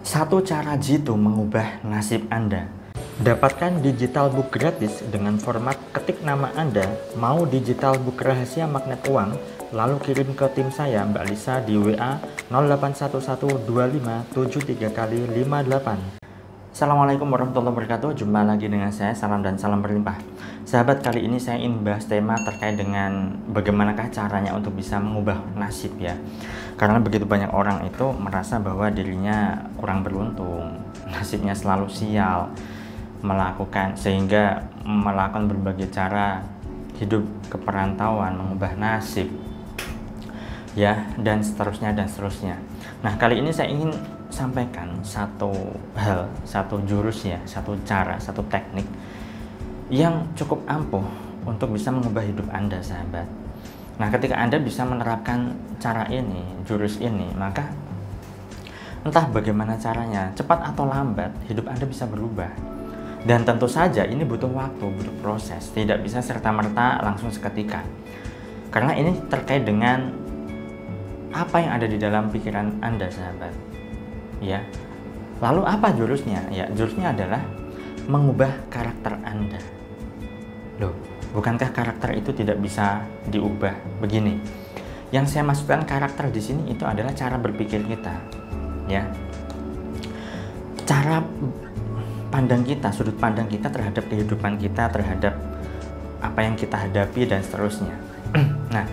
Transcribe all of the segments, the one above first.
Satu cara jitu mengubah nasib Anda. Dapatkan digital book gratis dengan format ketik nama Anda, mau digital book rahasia magnet uang, lalu kirim ke tim saya Mbak Lisa di WA 08112573x58. Assalamualaikum warahmatullahi wabarakatuh. Jumpa lagi dengan saya, salam dan salam berlimpah. Sahabat, kali ini saya ingin bahas tema terkait dengan bagaimanakah caranya untuk bisa mengubah nasib ya. Karena begitu banyak orang itu merasa bahwa dirinya kurang beruntung, nasibnya selalu sial, sehingga melakukan berbagai cara hidup keperantauan, mengubah nasib ya, dan seterusnya. Nah, kali ini saya ingin sampaikan satu hal, satu jurus ya, satu cara, satu teknik yang cukup ampuh untuk bisa mengubah hidup Anda, sahabat. Nah, ketika Anda bisa menerapkan cara ini, jurus ini, maka entah bagaimana caranya, cepat atau lambat, hidup Anda bisa berubah. Dan tentu saja ini butuh waktu, butuh proses, tidak bisa serta-merta langsung seketika. Karena ini terkait dengan apa yang ada di dalam pikiran Anda, sahabat. Ya. Lalu apa jurusnya? Ya, jurusnya adalah mengubah karakter Anda. Loh, bukankah karakter itu tidak bisa diubah? Begini. Yang saya maksudkan karakter di sini itu adalah cara berpikir kita. Ya. Cara pandang kita, sudut pandang kita terhadap kehidupan kita, terhadap apa yang kita hadapi dan seterusnya. Nah,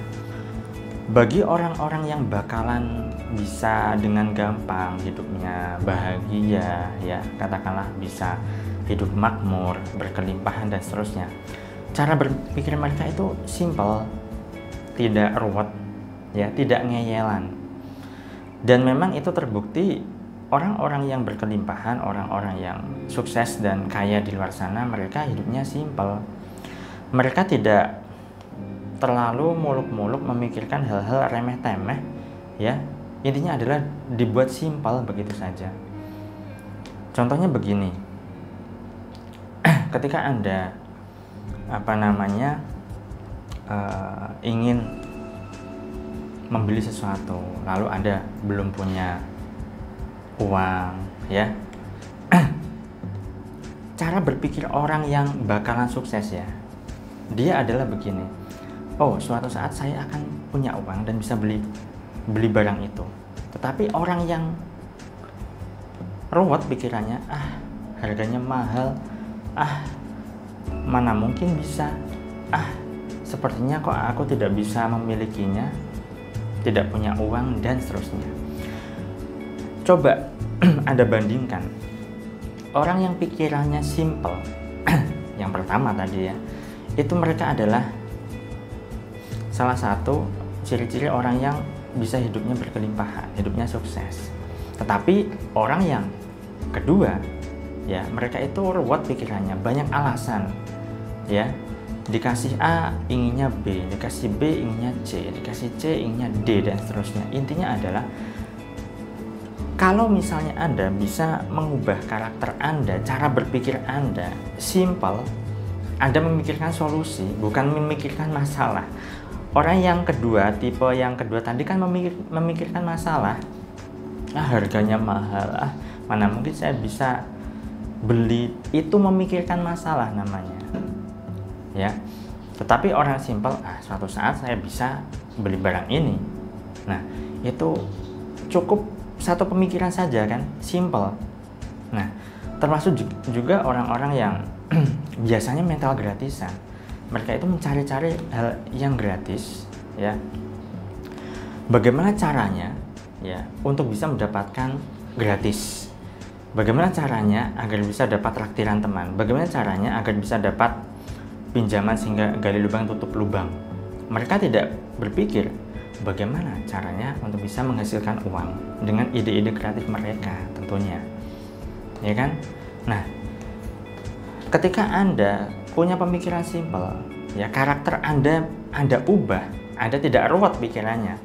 bagi orang-orang yang bakalan bisa dengan gampang hidupnya bahagia ya, katakanlah bisa hidup makmur, berkelimpahan dan seterusnya, cara berpikir mereka itu simple, tidak ruwet ya, tidak ngeyelan. Dan memang itu terbukti orang-orang yang berkelimpahan, orang-orang yang sukses dan kaya di luar sana, mereka hidupnya simple. Mereka tidak terlalu muluk-muluk memikirkan hal-hal remeh-temeh ya. Intinya adalah dibuat simpel begitu saja. Contohnya begini. Ketika Anda ingin membeli sesuatu, lalu Anda belum punya uang ya. Cara berpikir orang yang bakalan sukses ya, dia adalah begini. Oh, suatu saat saya akan punya uang dan bisa beli barang itu. Tetapi orang yang ruwet pikirannya, harganya mahal, mana mungkin bisa, sepertinya kok aku tidak bisa memilikinya, tidak punya uang dan seterusnya. Coba Anda bandingkan orang yang pikirannya simple. Yang pertama tadi ya, itu mereka adalah salah satu ciri-ciri orang yang bisa hidupnya berkelimpahan, hidupnya sukses. Tetapi orang yang kedua ya, mereka itu ruwet pikirannya, banyak alasan ya. Dikasih A inginnya B, dikasih B inginnya C, dikasih C inginnya D dan seterusnya. Intinya adalah kalau misalnya Anda bisa mengubah karakter Anda, cara berpikir Anda simple, Anda memikirkan solusi, bukan memikirkan masalah. Orang yang kedua, tipe yang kedua tadi kan memikirkan masalah. Harganya mahal, mana mungkin saya bisa beli. Itu memikirkan masalah namanya. Ya. Tetapi orang simpel, suatu saat saya bisa beli barang ini. Nah, itu cukup satu pemikiran saja kan, simple. Nah, termasuk juga orang-orang yang biasanya mental gratisan. Mereka itu mencari-cari hal yang gratis ya. Bagaimana caranya ya untuk bisa mendapatkan gratis? Bagaimana caranya agar bisa dapat traktiran teman? Bagaimana caranya agar bisa dapat pinjaman sehingga gali lubang tutup lubang? Mereka tidak berpikir bagaimana caranya untuk bisa menghasilkan uang dengan ide-ide kreatif mereka tentunya. Ya kan? Nah, ketika Anda punya pemikiran simpel, ya karakter Anda ubah, Anda tidak ruwet pikirannya,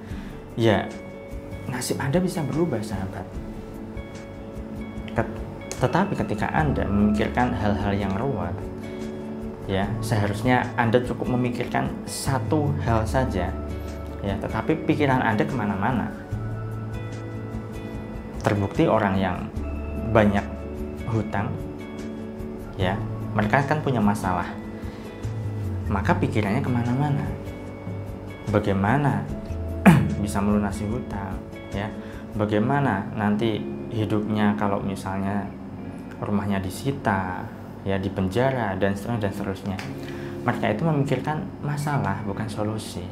ya nasib Anda bisa berubah, sahabat. Tetapi ketika Anda memikirkan hal-hal yang ruwet, ya seharusnya Anda cukup memikirkan satu hal saja, ya. Tetapi pikiran Anda kemana-mana. Terbukti orang yang banyak hutang, ya, mereka kan punya masalah, maka pikirannya kemana-mana. Bagaimana bisa melunasi hutang, ya, bagaimana nanti hidupnya kalau misalnya rumahnya disita, ya, di penjara dan seterusnya. Mereka itu memikirkan masalah, bukan solusi.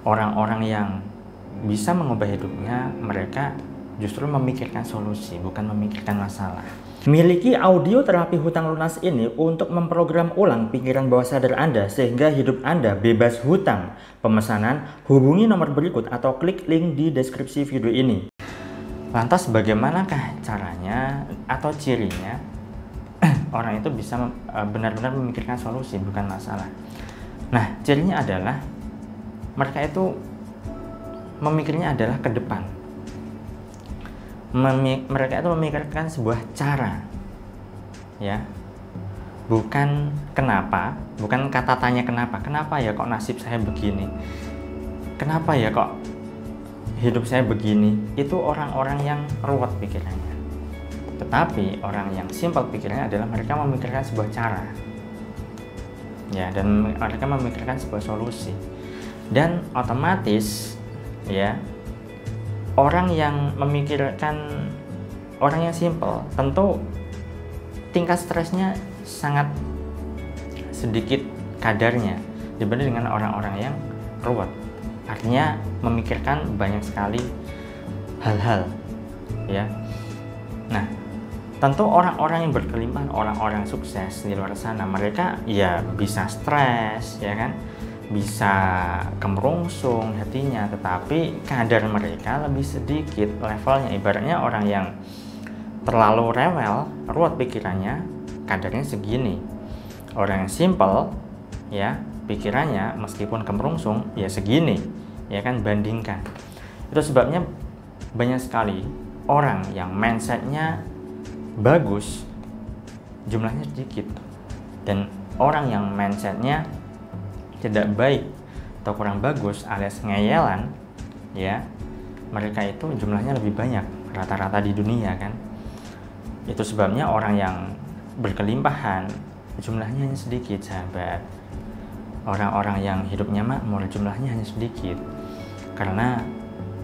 Orang-orang yang bisa mengubah hidupnya, mereka justru memikirkan solusi, bukan memikirkan masalah. Miliki audio terapi hutang lunas ini untuk memprogram ulang pikiran bawah sadar Anda sehingga hidup Anda bebas hutang. Pemesanan, hubungi nomor berikut atau klik link di deskripsi video ini. Lantas bagaimanakah caranya atau cirinya orang itu bisa benar-benar memikirkan solusi, bukan masalah? Nah, cirinya adalah mereka itu memikirnya adalah ke depan. Mereka itu memikirkan sebuah cara, ya, bukan kenapa, bukan kata tanya kenapa ya kok nasib saya begini, kenapa ya kok hidup saya begini. Itu orang-orang yang ruwet pikirannya. Tetapi orang yang simpel pikirannya adalah mereka memikirkan sebuah cara, ya, dan mereka memikirkan sebuah solusi. Dan otomatis, ya, orang yang memikirkan, orang yang simpel, tentu tingkat stresnya sangat sedikit kadarnya dibanding dengan orang-orang yang ruwet. Artinya memikirkan banyak sekali hal-hal, ya. Nah, tentu orang-orang yang berkelimpahan, orang-orang sukses di luar sana, mereka ya bisa stres, ya kan, bisa kemerungsung hatinya, tetapi kadar mereka lebih sedikit levelnya. Ibaratnya orang yang terlalu rewel, ruwet pikirannya, kadarnya segini. Orang yang simple, ya, pikirannya meskipun kemerungsung ya segini, ya kan, bandingkan. Itu sebabnya banyak sekali orang yang mindsetnya bagus jumlahnya sedikit, dan orang yang mindsetnya tidak baik atau kurang bagus alias ngeyelan, ya, mereka itu jumlahnya lebih banyak rata-rata di dunia, kan. Itu sebabnya orang yang berkelimpahan jumlahnya hanya sedikit, sahabat. Orang-orang yang hidupnya makmur jumlahnya hanya sedikit, karena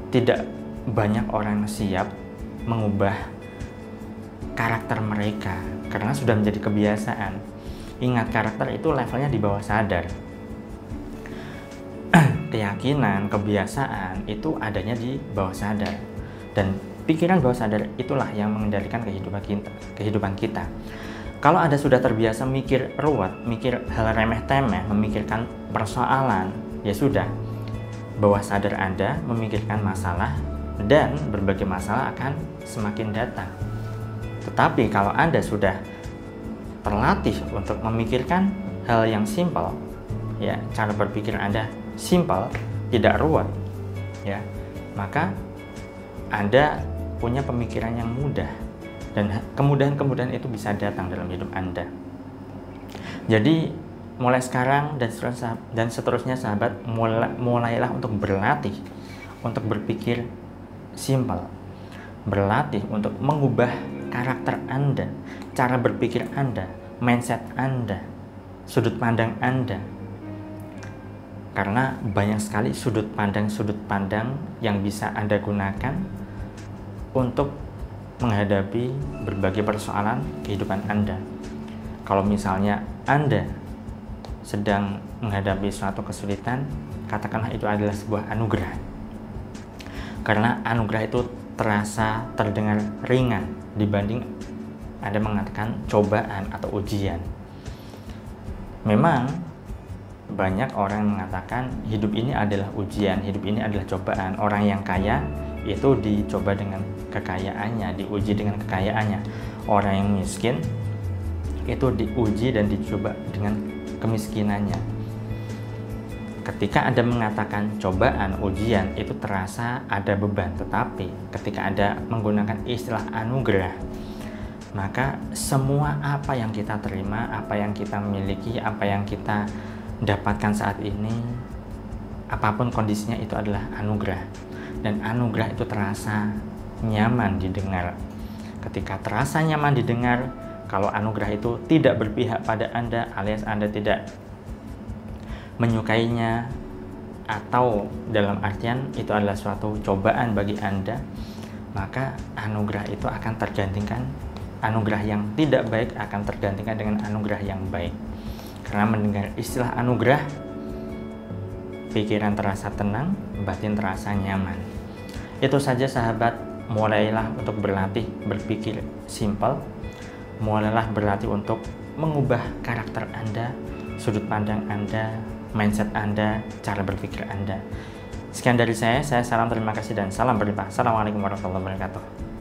tidak banyak orang yang siap mengubah karakter mereka, karena sudah menjadi kebiasaan. Ingat, karakter itu levelnya di bawah sadar. Keyakinan, kebiasaan itu adanya di bawah sadar, dan pikiran bawah sadar itulah yang mengendalikan kehidupan kita. Kalau Anda sudah terbiasa mikir ruwet, mikir hal remeh-temeh, memikirkan persoalan, ya sudah, bawah sadar Anda memikirkan masalah, dan berbagai masalah akan semakin datang. Tetapi kalau Anda sudah terlatih untuk memikirkan hal yang simpel, ya, cara berpikir Anda simpel, tidak ruwet, ya, maka Anda punya pemikiran yang mudah, dan kemudahan-kemudahan itu bisa datang dalam hidup Anda. Jadi mulai sekarang dan seterusnya, sahabat, mulailah untuk berlatih untuk berpikir simpel, berlatih untuk mengubah karakter Anda, cara berpikir Anda, mindset Anda, sudut pandang Anda. Karena banyak sekali sudut pandang yang bisa Anda gunakan untuk menghadapi berbagai persoalan kehidupan Anda. Kalau misalnya Anda sedang menghadapi suatu kesulitan, katakanlah itu adalah sebuah anugerah. Karena anugerah itu terdengar ringan dibanding Anda mengatakan cobaan atau ujian. Memang banyak orang yang mengatakan hidup ini adalah ujian, hidup ini adalah cobaan. Orang yang kaya itu dicoba dengan kekayaannya, diuji dengan kekayaannya. Orang yang miskin itu diuji dan dicoba dengan kemiskinannya. Ketika Anda mengatakan cobaan, ujian, itu terasa ada beban. Tetapi ketika Anda menggunakan istilah anugerah, maka semua apa yang kita terima, apa yang kita miliki, apa yang kita dapatkan saat ini, apapun kondisinya, itu adalah anugerah. Dan anugerah itu terasa nyaman didengar, ketika terasa nyaman didengar, kalau anugerah itu tidak berpihak pada Anda alias Anda tidak menyukainya, atau dalam artian itu adalah suatu cobaan bagi Anda, maka anugerah itu akan tergantikan, anugerah yang tidak baik akan tergantikan dengan anugerah yang baik. Karena mendengar istilah anugerah, pikiran terasa tenang, batin terasa nyaman. Itu saja sahabat, mulailah untuk berlatih berpikir simpel, mulailah berlatih untuk mengubah karakter Anda, sudut pandang Anda, mindset Anda, cara berpikir Anda. Sekian dari saya salam terima kasih dan salam berlimpah. Assalamualaikum warahmatullahi wabarakatuh.